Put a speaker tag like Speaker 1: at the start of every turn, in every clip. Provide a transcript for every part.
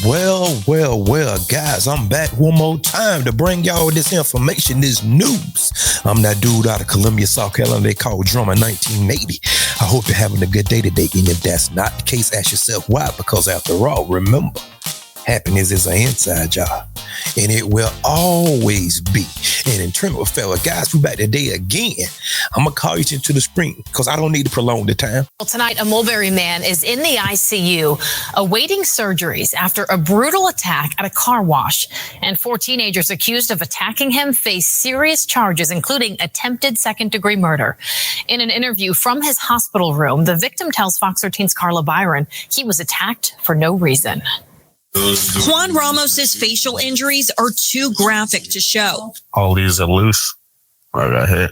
Speaker 1: Well, guys, I'm back one more time to bring y'all this information, this news. I'm that dude out of Columbia, South Carolina, they call Drummer 1980. I hope you're having a good day today, and if that's not the case, ask yourself why, because after all, remember, happiness is an inside job, and it will always be. And in terms of fellow guys, we back today again. I'm going to call you into the spring because I don't need to prolong the time.
Speaker 2: Well, tonight, a Malberry man is in the ICU awaiting surgeries after a brutal attack at a car wash. And 4 teenagers accused of attacking him face serious charges, including attempted second-degree murder. In an interview from his hospital room, the victim tells Fox 13's Carla Byron he was attacked for no reason.
Speaker 3: Juan Ramos's facial injuries are too graphic to show.
Speaker 4: All these are loose. I got hit.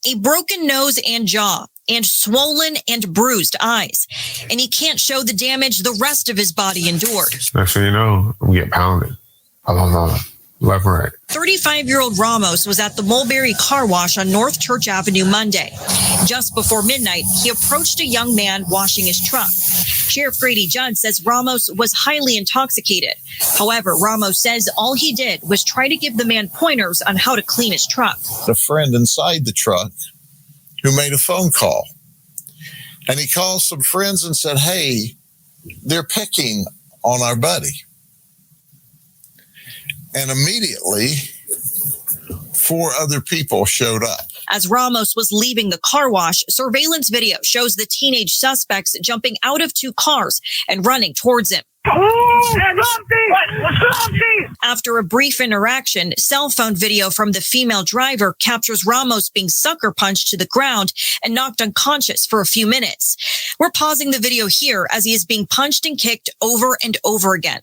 Speaker 3: A broken nose and jaw, and swollen and bruised eyes. And he can't show the damage the rest of his body endured.
Speaker 4: Next thing you know, I'm getting pounded. Left and right.
Speaker 3: 35-year-old Ramos was at the Malberry car wash on North Church Avenue Monday. Just before midnight, he approached a young man washing his truck. Sheriff Grady Judd says Ramos was highly intoxicated. However, Ramos says all he did was try to give the man pointers on how to clean his truck.
Speaker 5: A friend inside the truck who made a phone call. And he called some friends and said, hey, they're picking on our buddy. And immediately, 4 other people showed up.
Speaker 3: As Ramos was leaving the car wash, surveillance video shows the teenage suspects jumping out of 2 cars and running towards him. After a brief interaction, cell phone video from the female driver captures Ramos being sucker punched to the ground and knocked unconscious for a few minutes. We're pausing the video here as he is being punched and kicked over and over again.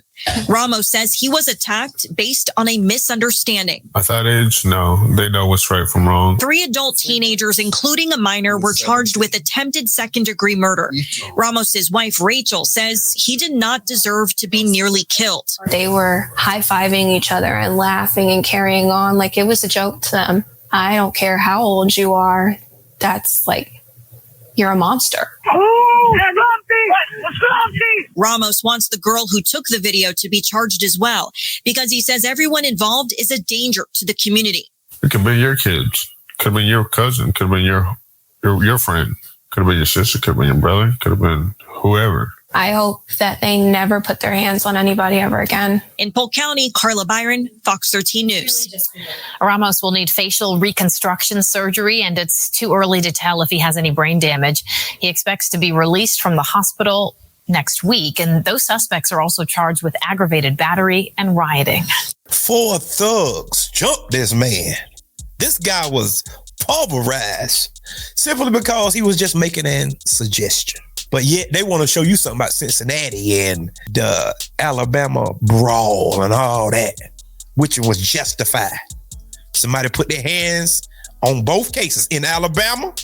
Speaker 3: Ramos says he was attacked based on a misunderstanding.
Speaker 4: At that age, no, they know what's right from wrong.
Speaker 3: 3 adult teenagers, including a minor, were charged with attempted second-degree murder. Ramos's wife, Rachel, says he did not deserve to be nearly killed.
Speaker 6: They were high-fiving each other and laughing and carrying on like it was a joke to them. I don't care how old you are. That's like, you're a monster.
Speaker 3: Ramos wants the girl who took the video to be charged as well, because he says everyone involved is a danger to the community.
Speaker 4: It could be your kids, could have been your cousin, could have been your friend, could have been your sister, could have been your brother, could have been whoever.
Speaker 6: I hope that they never put their hands on anybody ever again.
Speaker 3: In Polk County, Carla Byron, Fox 13 News.
Speaker 2: Ramos will need facial reconstruction surgery, and it's too early to tell if he has any brain damage. He expects to be released from the hospital next week, and those suspects are also charged with aggravated battery and rioting.
Speaker 1: 4 thugs jumped this man. This guy was pulverized simply because he was just making a suggestion. But yet they want to show you something about Cincinnati and the Alabama brawl and all that, which was justified. Somebody put their hands on both cases. In Alabama,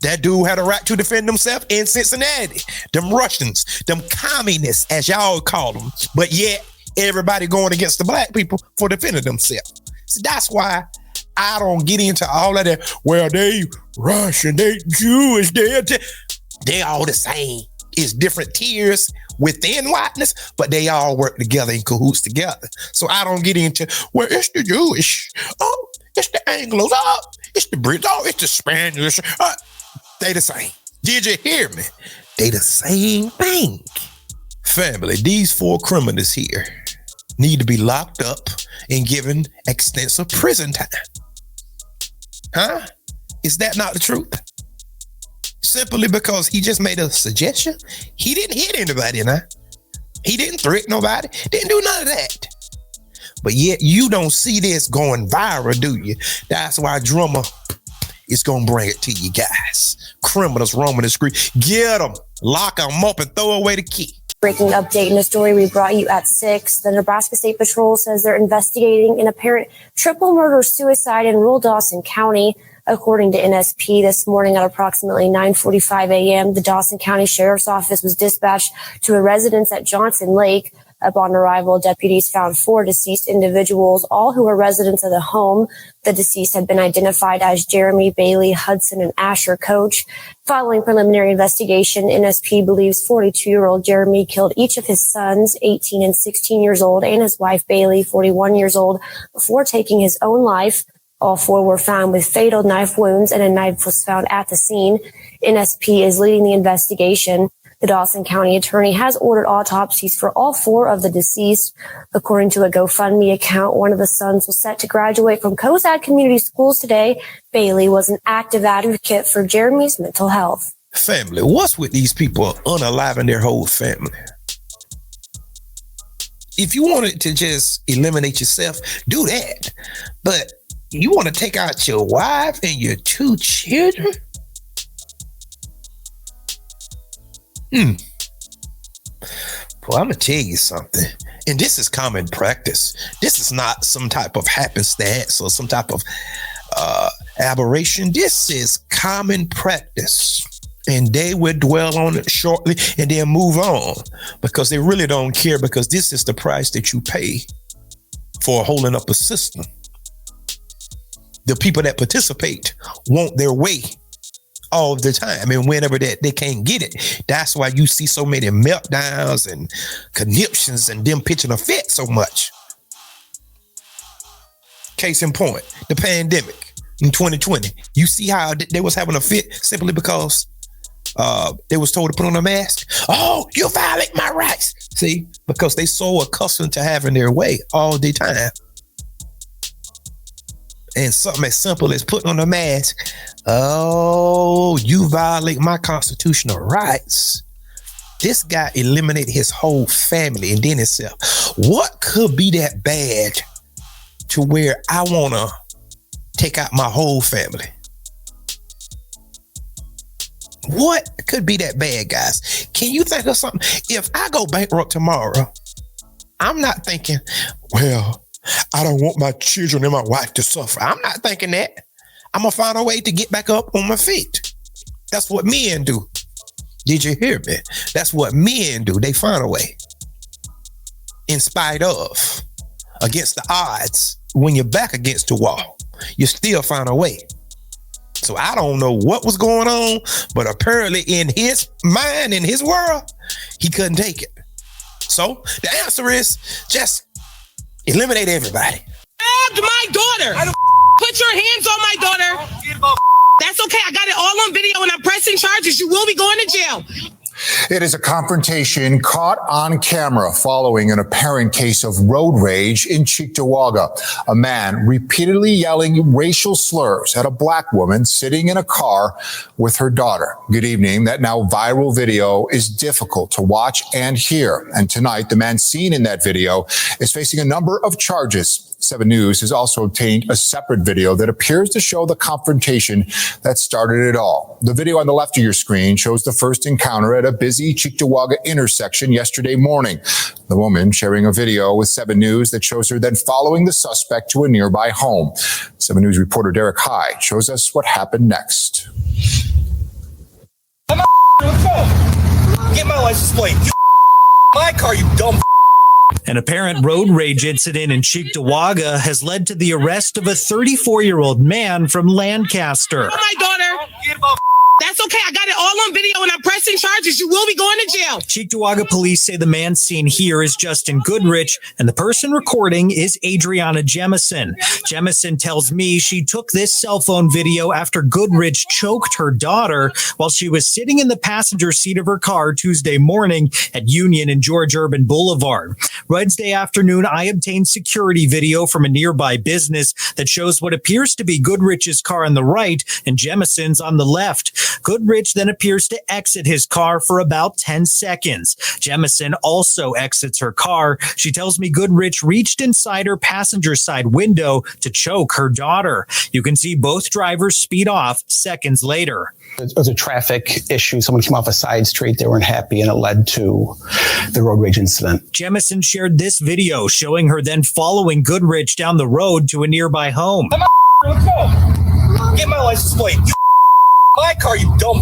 Speaker 1: that dude had a right to defend himself. In Cincinnati, them Russians, them communists, as y'all call them. But yet everybody going against the black people for defending themselves. So that's why I don't get into all of that. Well, they Russian, they Jewish, they all the same. It's different tiers within whiteness, but they all work together in cahoots together. So I don't get into, well, it's the Jewish, oh, it's the Anglos, oh, it's the Brits, oh, it's the Spanish. They the same. Did you hear me? They the same thing. Family, these 4 criminals here need to be locked up and given extensive prison time. Huh? Is that not the truth? Simply because he just made a suggestion? He didn't hit anybody now. He didn't threaten nobody. Didn't do none of that. But yet you don't see this going viral, do you? That's why Drummer is going to bring it to you guys. Criminals roaming the street. Get them. Lock them up and throw away the key.
Speaker 7: Breaking update in a story we brought you at 6. The Nebraska State Patrol says they're investigating an apparent triple murder-suicide in rural Dawson County. According to NSP, this morning at approximately 9:45 a.m., the Dawson County Sheriff's Office was dispatched to a residence at Johnson Lake. Upon arrival, deputies found 4 deceased individuals, all who were residents of the home. The deceased had been identified as Jeremy, Bailey, Hudson, and Asher Coach. Following preliminary investigation, NSP believes 42-year-old Jeremy killed each of his sons, 18 and 16 years old, and his wife, Bailey, 41 years old, before taking his own life. All 4 were found with fatal knife wounds, and a knife was found at the scene. NSP is leading the investigation. The Dawson County attorney has ordered autopsies for all 4 of the deceased. According to a GoFundMe account, one of the sons was set to graduate from Cozad Community Schools today. Bailey was an active advocate for Jeremy's mental health.
Speaker 1: Family, what's with these people unaliving their whole family? If you wanted to just eliminate yourself, do that. But you want to take out your wife and your 2 children? Boy, I'm going to tell you something. And this is common practice. This is not some type of happenstance or some type of aberration. This is common practice. And they will dwell on it shortly and then move on because they really don't care, because this is the price that you pay for holding up a system. The people that participate want their way all the time, and whenever that they can't get it, that's why you see so many meltdowns and conniptions and them pitching a fit so much. Case in point, the pandemic in 2020. You see how they was having a fit simply because they was told to put on a mask. Oh, you violate my rights. See, because they so accustomed to having their way all the time. And something as simple as putting on a mask. Oh, you violate my constitutional rights. This guy eliminated his whole family and then himself. What could be that bad to where I want to take out my whole family? What could be that bad, guys? Can you think of something? If I go bankrupt tomorrow, I'm not thinking, well, I don't want my children and my wife to suffer. I'm not thinking that. I'm going to find a way to get back up on my feet. That's what men do. Did you hear me? That's what men do. They find a way. In spite of, against the odds, when you're back against the wall, you still find a way. So I don't know what was going on, but apparently in his mind, in his world, he couldn't take it. So the answer is just eliminate everybody.
Speaker 8: Stabbed my daughter. Put your hands on my daughter. That's okay. I got it all on video and I'm pressing charges. You will be going to jail.
Speaker 9: It is a confrontation caught on camera following an apparent case of road rage in Cheektowaga. A man repeatedly yelling racial slurs at a black woman sitting in a car with her daughter. Good evening. That now viral video is difficult to watch and hear. And tonight, the man seen in that video is facing a number of charges. 7 News has also obtained a separate video that appears to show the confrontation that started it all. The video on the left of your screen shows the first encounter at a busy Cheektowaga intersection yesterday morning. The woman sharing a video with 7 News that shows her then following the suspect to a nearby home. 7 News reporter Derek Hyde shows us what happened next.
Speaker 10: Let's go. Get my license plate. My car, you dumb.
Speaker 11: An apparent road rage incident in Cheektowaga has led to the arrest of a 34-year-old man from Lancaster.
Speaker 8: Oh, my daughter. That's okay. I got it all on video and I'm pressing charges. You will be going to jail.
Speaker 11: Cheektowaga police say the man seen here is Justin Goodrich, and the person recording is Adriana Jemison. Jemison tells me she took this cell phone video after Goodrich choked her daughter while she was sitting in the passenger seat of her car Tuesday morning at Union and George Urban Boulevard. Wednesday afternoon, I obtained security video from a nearby business that shows what appears to be Goodrich's car on the right and Jemison's on the left. Goodrich then appears to exit his car for about 10 seconds. Jemison also exits her car. She tells me Goodrich reached inside her passenger side window to choke her daughter. You can see both drivers speed off seconds later.
Speaker 12: It was a traffic issue. Someone came off a side street. They weren't happy, and it led to the road rage incident.
Speaker 11: Jemison shared this video showing her then following Goodrich down the road to a nearby home.
Speaker 10: Let's go. Get my license plate. My car, you dumb.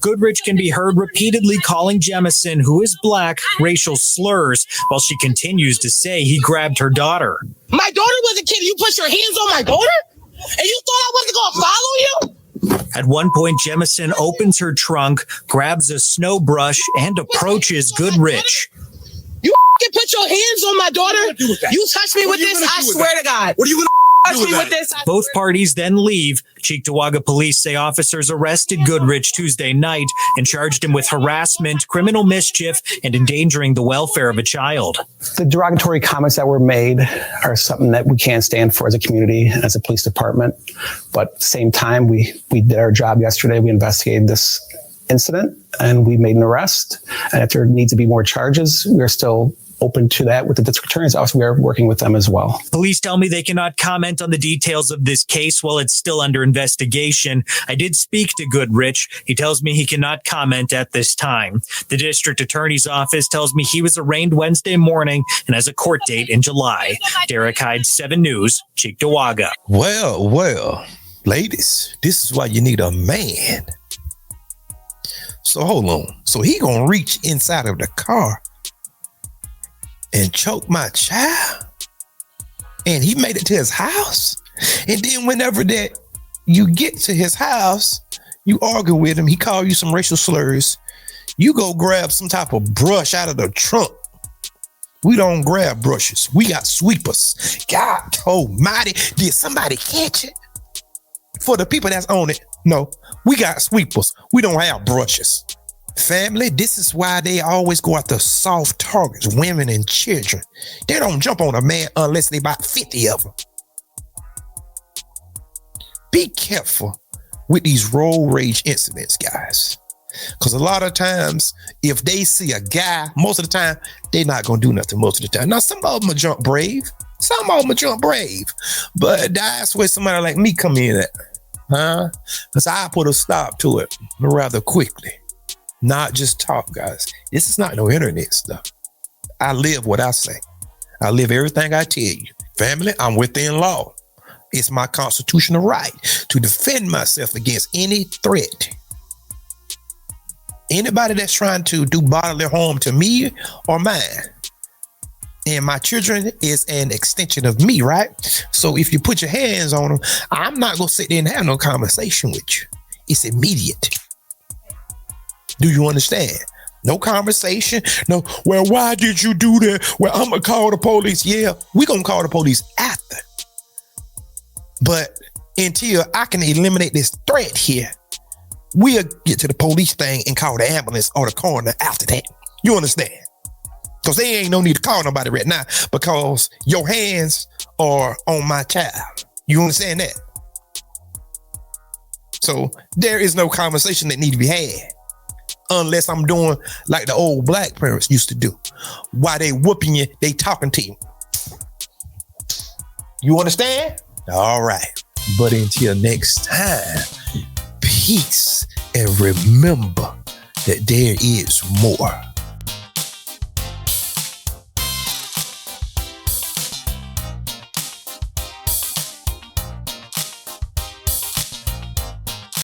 Speaker 11: Goodrich can be heard repeatedly calling Jemison, who is black, racial slurs, while she continues to say he grabbed her daughter.
Speaker 8: My daughter was a kid. You put your hands on my daughter? And you thought I wasn't going to follow you?
Speaker 11: At one point, Jemison opens her trunk, grabs a snow brush, and approaches Goodrich.
Speaker 8: You can put your hands on my daughter? You touch me with this, I swear to God. What are you going to touch me with this?
Speaker 11: Both parties then leave. Cheektowaga police say officers arrested Goodrich Tuesday night and charged him with harassment, criminal mischief, and endangering the welfare of a child.
Speaker 12: The derogatory comments that were made are something that we can't stand for as a community, as a police department. But at the same time, we did our job yesterday. We investigated this incident and we made an arrest. And if there needs to be more charges, we're still open to that with the district attorney's office. We are working with them as well.
Speaker 11: Police tell me they cannot comment on the details of this case while it's still under investigation. I did speak to Goodrich. He tells me he cannot comment at this time. The district attorney's office tells me he was arraigned Wednesday morning and has a court date in July. Derek Hyde, 7 News, Cheektowaga.
Speaker 1: Well, ladies, this is why you need a man. So hold on. So he gonna reach inside of the car and choke my child, and he made it to his house. And then whenever that you get to his house, you argue with him, he called you some racial slurs, you go grab some type of brush out of the trunk. We don't grab brushes, we got sweepers. God almighty, did somebody catch it? For the people that's on it, no, we got sweepers, we don't have brushes. Family, this is why they always go after soft targets, women and children. They don't jump on a man unless they about 50 of them. Be careful with these road rage incidents, guys. Because a lot of times, if they see a guy, most of the time, they're not going to do nothing most of the time. Now, some of them will jump brave. Some of them will jump brave. But that's where somebody like me come in at. Because I put a stop to it rather quickly. Not just talk, guys. This is not no internet stuff. I live what I say. I live everything I tell you. Family, I'm within law. It's my constitutional right to defend myself against any threat. Anybody that's trying to do bodily harm to me or mine. And my children is an extension of me, right? So if you put your hands on them, I'm not going to sit there and have no conversation with you. It's immediate. Do you understand? No conversation. No, well, why did you do that? Well, I'm going to call the police. Yeah, we're going to call the police after. But until I can eliminate this threat here, we'll get to the police thing and call the ambulance or the coroner after that. You understand? Because there ain't no need to call nobody right now because your hands are on my child. You understand that? So there is no conversation that need to be had. Unless I'm doing like the old black parents used to do. While they whooping you, they talking to you. You understand? All right. But until next time, peace and remember that there is more.